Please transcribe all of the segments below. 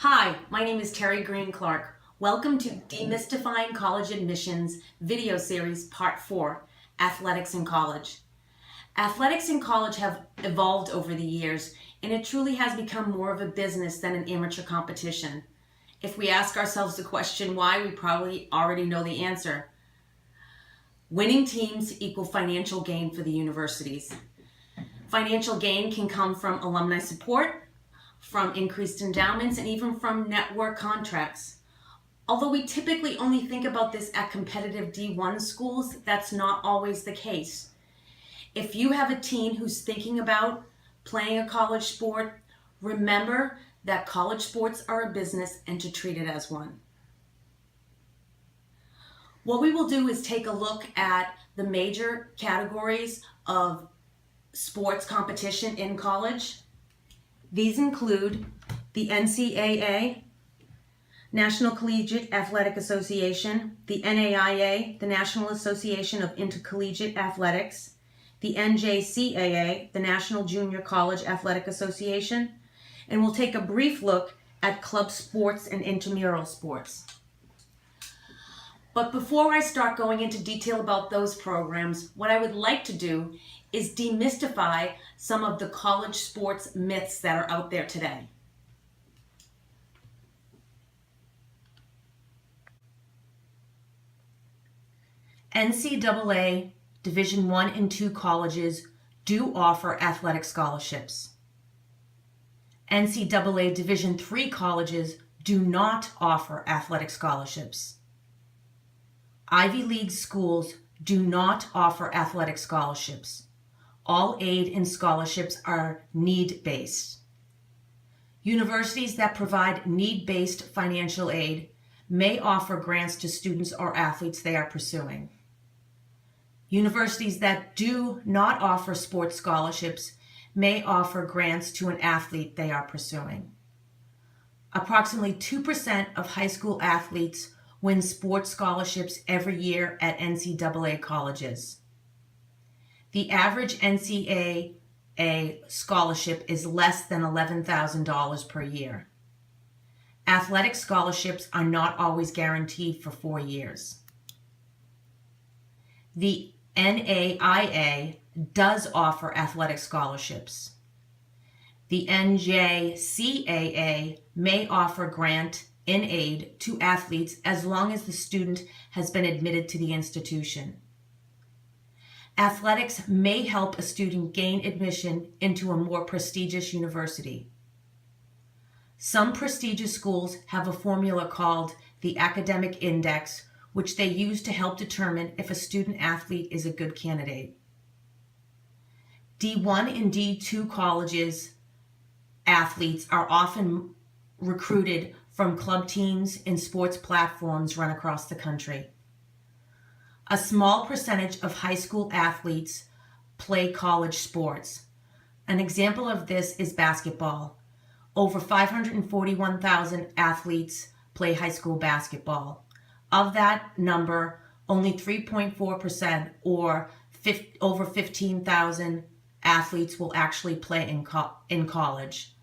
Hi, my name is Terry Green Clark. Welcome to Demystifying College Admissions video series part 4, Athletics in College. Athletics in college have evolved over the years, and it truly has become more of a business than an amateur competition. If we ask ourselves the question why, we probably already know the answer. Winning teams equal financial gain for the universities. Financial gain can come from alumni support, from increased endowments, and even from network contracts. Although we typically only think about this at competitive D1 schools, that's not always the case. If you have a teen who's thinking about playing a college sport, remember that college sports are a business and to treat it as one. What we will do is take a look at the major categories of sports competition in college. These include the NCAA, National Collegiate Athletic Association, the NAIA, the National Association of Intercollegiate Athletics, the Njcaa, the National Junior College Athletic Association, and we'll take a brief look at club sports and intramural sports. But before I start going into detail about those programs, what I would like to do is demystify some of the college sports myths that are out there today. NCAA Division I and II colleges do offer athletic scholarships. NCAA Division III colleges do not offer athletic scholarships. Ivy League schools do not offer athletic scholarships. All aid and scholarships are need-based. Universities that provide need-based financial aid may offer grants to students or athletes they are pursuing. Universities that do not offer sports scholarships may offer grants to an athlete they are pursuing. Approximately 2% of high school athletes win sports scholarships every year at NCAA colleges. The average NCAA scholarship is less than $11,000 per year. Athletic scholarships are not always guaranteed for 4 years. The NAIA does offer athletic scholarships. The Njcaa may offer grant in aid to athletes as long as the student has been admitted to the institution. Athletics may help a student gain admission into a more prestigious university. Some prestigious schools have a formula called the academic index, which they use to help determine if a student athlete is a good candidate. D1 and D2 colleges athletes are often recruited from club teams and sports platforms run across the country. A small percentage of high school athletes play college sports. An example of this is basketball. Over 541,000 athletes play high school basketball. Of that number, only 3.4% or over 15,000 athletes will actually play in college.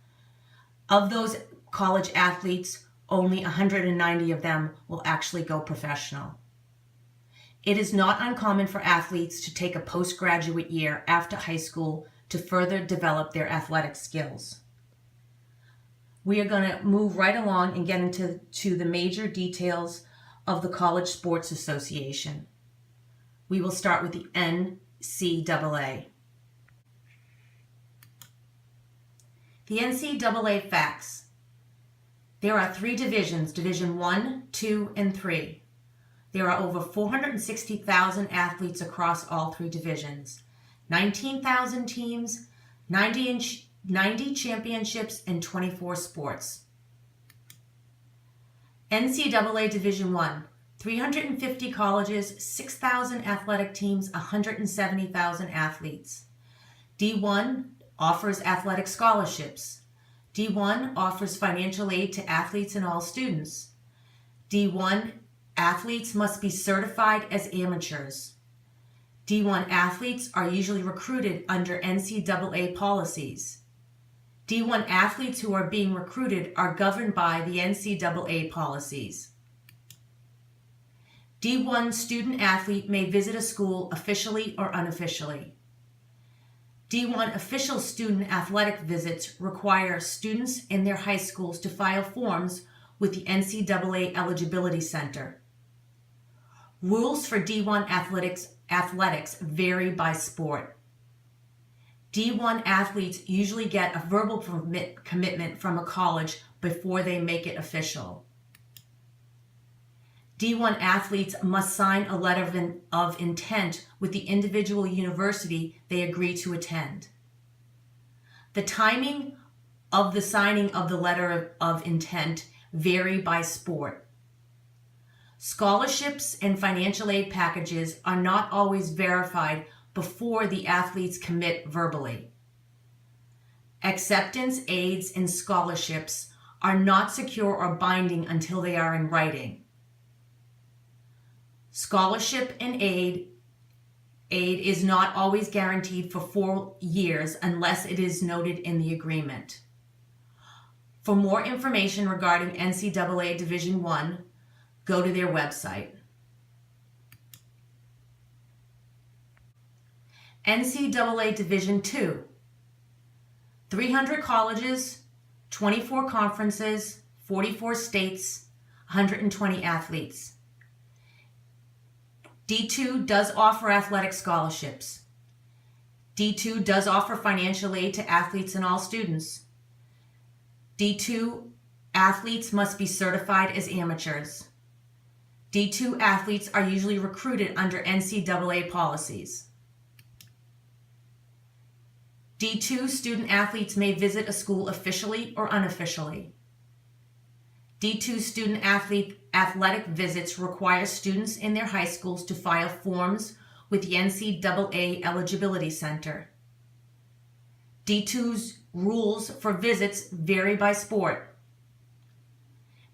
Of those college athletes, only 190 of them will actually go professional. It is not uncommon for athletes to take a postgraduate year after high school to further develop their athletic skills. We are going to move right along and get into the major details of the College Sports Association. We will start with the NCAA. The NCAA Facts. There are 3 divisions, Division I, II, and III. There are over 460,000 athletes across all 3 divisions, 19,000 teams, 90 championships, and 24 sports. NCAA Division I, 350 colleges, 6,000 athletic teams, 170,000 athletes. D1 offers athletic scholarships. D1 offers financial aid to athletes and all students. D1 athletes must be certified as amateurs. D1 athletes are usually recruited under NCAA policies. D1 athletes who are being recruited are governed by the NCAA policies. D1 student athlete may visit a school officially or unofficially. D1 official student athletic visits require students in their high schools to file forms with the NCAA Eligibility Center. Rules for D1 athletics vary by sport. D1 athletes usually get a verbal commitment from a college before they make it official. D1 athletes must sign a letter of intent with the individual university they agree to attend. The timing of the signing of the letter of intent vary by sport. Scholarships and financial aid packages are not always verified before the athletes commit verbally. Acceptance, aids, and scholarships are not secure or binding until they are in writing. Scholarship and aid is not always guaranteed for 4 years unless it is noted in the agreement. For more information regarding NCAA Division I, go to their website. NCAA Division II, 300 colleges, 24 conferences, 44 states, 120 athletes. D2 does offer athletic scholarships. D2 does offer financial aid to athletes and all students. D2 athletes must be certified as amateurs. D2 athletes are usually recruited under NCAA policies. D2 student athletes may visit a school officially or unofficially. D2 student athletic visits require students in their high schools to file forms with the NCAA Eligibility Center. D2's rules for visits vary by sport.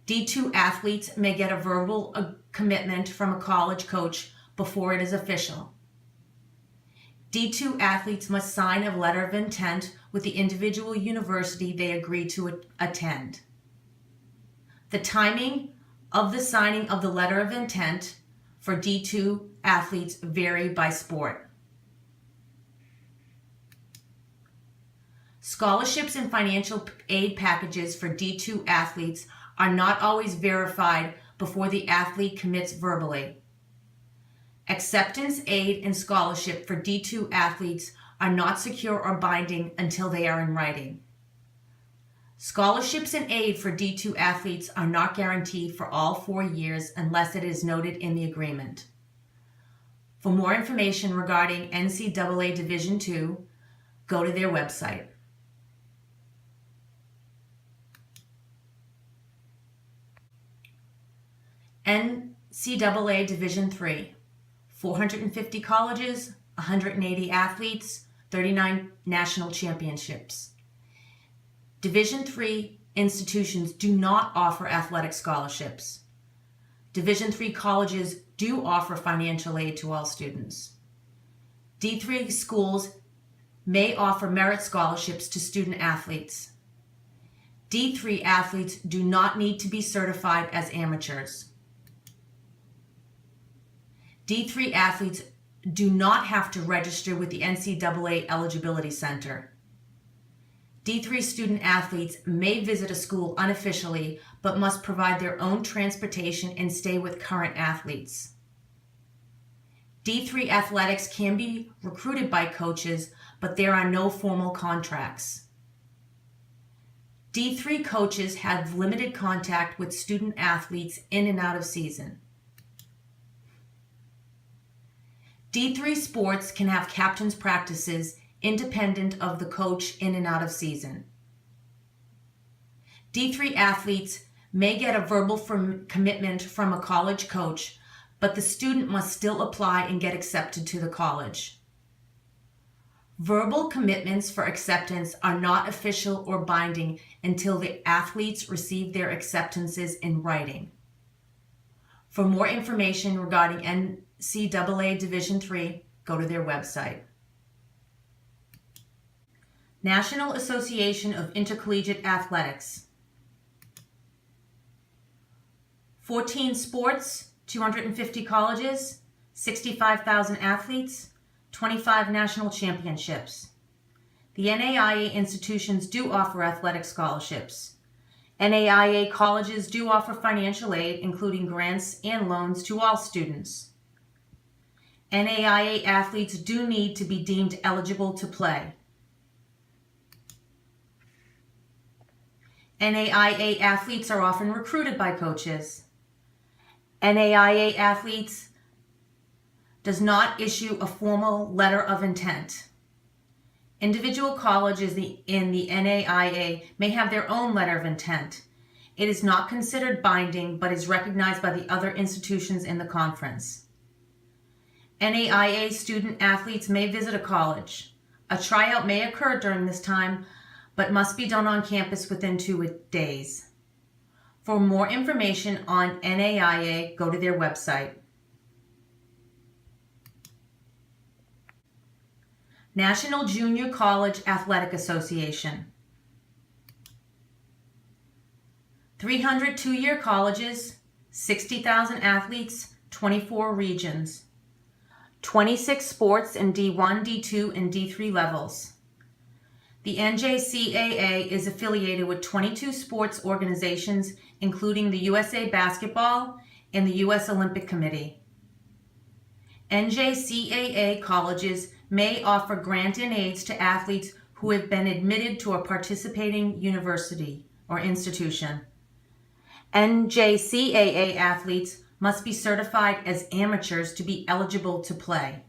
D2 athletes may get a verbal commitment from a college coach before it is official. D2 athletes must sign a letter of intent with the individual university they agree to attend. The timing of the signing of the letter of intent for D2 athletes vary by sport. Scholarships and financial aid packages for D2 athletes are not always verified before the athlete commits verbally. Acceptance, aid, and scholarship for D2 athletes are not secure or binding until they are in writing. Scholarships and aid for D2 athletes are not guaranteed for all 4 years unless it is noted in the agreement. For more information regarding NCAA Division II, go to their website. NCAA Division III, 450 colleges, 180 athletes, 39 national championships. Division III institutions do not offer athletic scholarships. Division III colleges do offer financial aid to all students. D3 schools may offer merit scholarships to student athletes. D3 athletes do not need to be certified as amateurs. D3 athletes do not have to register with the NCAA Eligibility Center. D3 student athletes may visit a school unofficially, but must provide their own transportation and stay with current athletes. D3 athletics can be recruited by coaches, but there are no formal contracts. D3 coaches have limited contact with student athletes in and out of season. D3 sports can have captain's practices independent of the coach in and out of season. D3 athletes may get a verbal commitment from a college coach, but the student must still apply and get accepted to the college. Verbal commitments for acceptance are not official or binding until the athletes receive their acceptances in writing. For more information regarding NCAA Division III, go to their website. National Association of Intercollegiate Athletics. 14 sports, 250 colleges, 65,000 athletes, 25 national championships. The NAIA institutions do offer athletic scholarships. NAIA colleges do offer financial aid, including grants and loans to all students. NAIA athletes do need to be deemed eligible to play. NAIA athletes are often recruited by coaches. NAIA athletes does not issue a formal letter of intent. Individual colleges in the NAIA may have their own letter of intent. It is not considered binding, but is recognized by the other institutions in the conference. NAIA student athletes may visit a college. A tryout may occur during this time, but must be done on campus within 2 days. For more information on NAIA, go to their website. National Junior College Athletic Association. 300 two-year colleges, 60,000 athletes, 24 regions. 26 sports in D1, D2, and D3 levels. The Ncaa is affiliated with 22 sports organizations, including the USA Basketball and the U.S. Olympic Committee. Njcaa colleges may offer grant and aids to athletes who have been admitted to a participating university or institution. Njcaa athletes must be certified as amateurs to be eligible to play.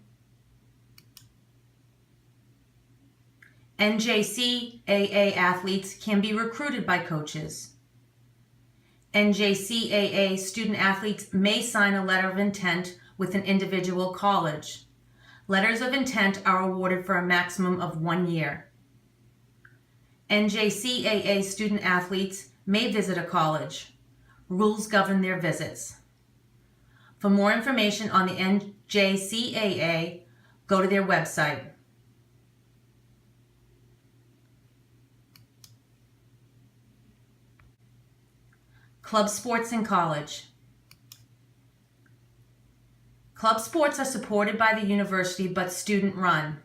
Njcaa athletes can be recruited by coaches. Njcaa student athletes may sign a letter of intent with an individual college. Letters of intent are awarded for a maximum of 1 year. Njcaa student athletes may visit a college. Rules govern their visits. For more information on the Njcaa, go to their website. Club sports in college. Club sports are supported by the university but student run.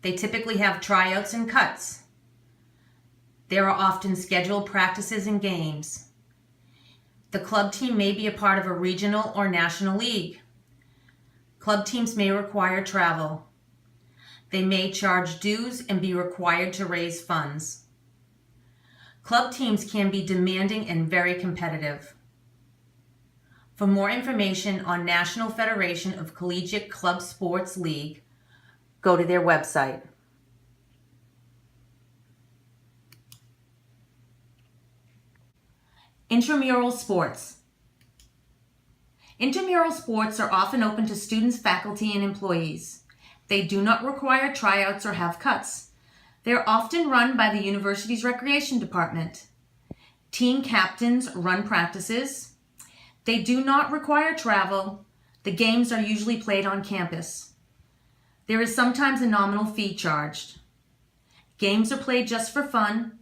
They typically have tryouts and cuts. There are often scheduled practices and games. The club team may be a part of a regional or national league. Club teams may require travel. They may charge dues and be required to raise funds. Club teams can be demanding and very competitive. For more information on National Federation of Collegiate Club Sports League, go to their website. Intramural Sports. Intramural sports are often open to students, faculty, and employees. They do not require tryouts or have cuts. They are often run by the university's recreation department. Team captains run practices. They do not require travel. The games are usually played on campus. There is sometimes a nominal fee charged. Games are played just for fun,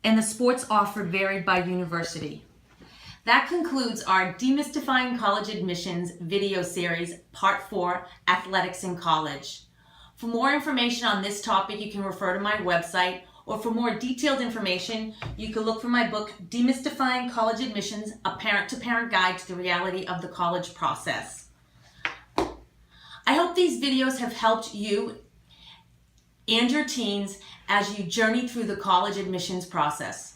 and the sports offered varied by university. That concludes our Demystifying College Admissions video series, Part 4, Athletics in College. For more information on this topic, you can refer to my website, or for more detailed information, you can look for my book, Demystifying College Admissions, A Parent-to-Parent Guide to the Reality of the College Process. I hope these videos have helped you and your teens as you journey through the college admissions process.